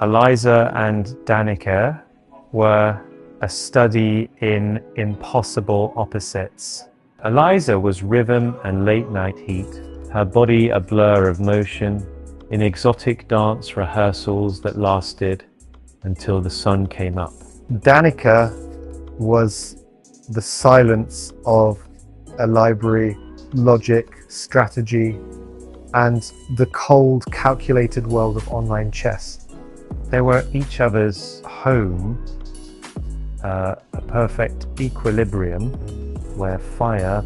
Eliza and Danica were a study in impossible opposites. Eliza was rhythm and late-night heat, her body a blur of motion, in exotic dance rehearsals that lasted until the sun came up. Danica was the silence of a library, logic, strategy, and the cold, calculated world of online chess. They were each other's home, a perfect equilibrium where fire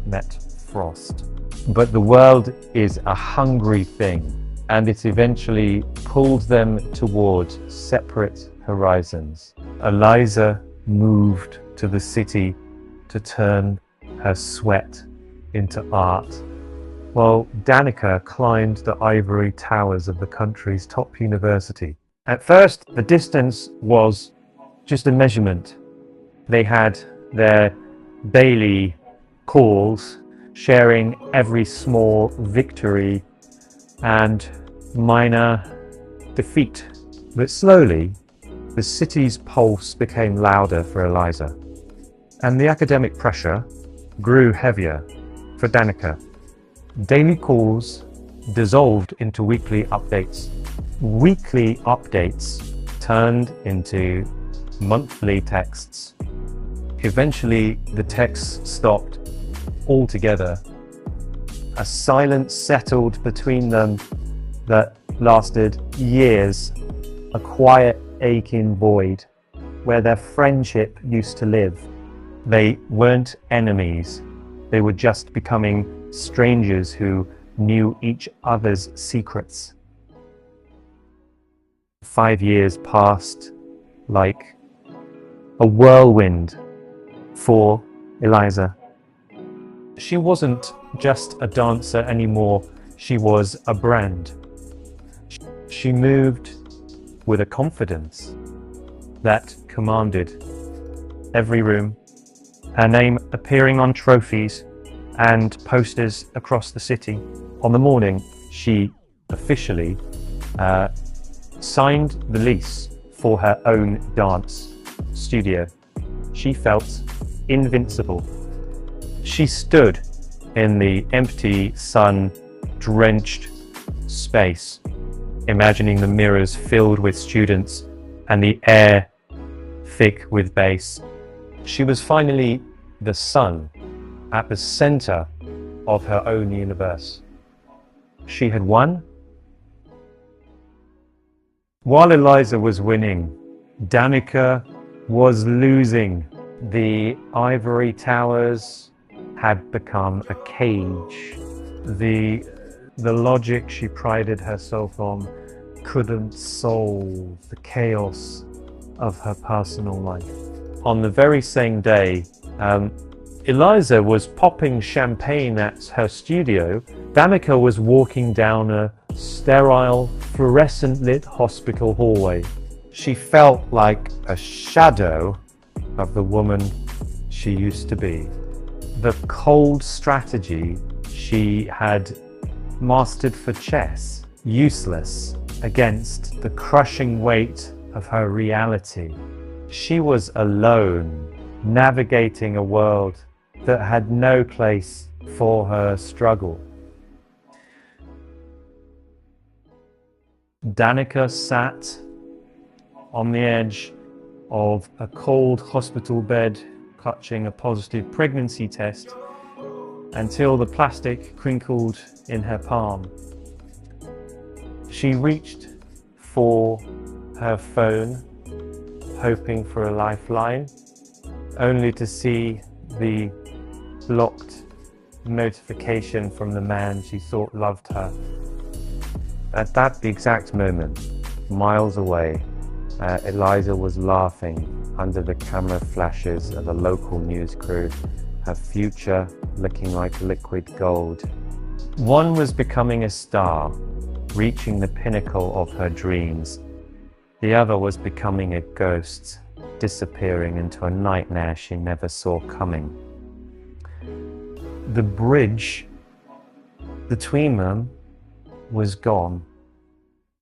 met frost. But the world is a hungry thing, and it eventually pulled them toward separate horizons. Eliza moved to the city to turn her sweat into art, while Danica climbed the ivory towers of the country's top university. At first, the distance was just a measurement. They had their daily calls, sharing every small victory and minor defeat. But slowly, the city's pulse became louder for Eliza, and the academic pressure grew heavier for Danica. Daily calls dissolved into weekly updates. Weekly updates turned into monthly texts. Eventually, the texts stopped altogether. A silence settled between them that lasted years, a quiet, aching void where their friendship used to live. They weren't enemies, they were just becoming strangers who knew each other's secrets. 5 years passed like a whirlwind for Eliza. She wasn't just a dancer anymore, she was a brand. She moved with a confidence that commanded every room, her name appearing on trophies and posters across the city. On the morning she officially signed the lease for her own dance studio, she felt invincible. She stood in the empty, sun-drenched space, imagining the mirrors filled with students and the air thick with bass. She was finally the sun at the center of her own universe. She had won. While Eliza was winning, Danica was losing. The ivory towers had become a cage. The logic she prided herself on couldn't solve the chaos of her personal life. On the very same day, Eliza was popping champagne at her studio. Danica was walking down a sterile, fluorescent-lit hospital hallway. She felt like a shadow of the woman she used to be. The cold strategy she had mastered for chess, useless against the crushing weight of her reality. She was alone, navigating a world that had no place for her struggle. Danica sat on the edge of a cold hospital bed, clutching a positive pregnancy test until the plastic crinkled in her palm. She reached for her phone, hoping for a lifeline, only to see the blocked notification from the man she thought loved her. At that exact moment, miles away, Eliza was laughing under the camera flashes of a local news crew, her future looking like liquid gold. One was becoming a star, reaching the pinnacle of her dreams. The other was becoming a ghost, disappearing into a nightmare she never saw coming. The bridge between them was gone.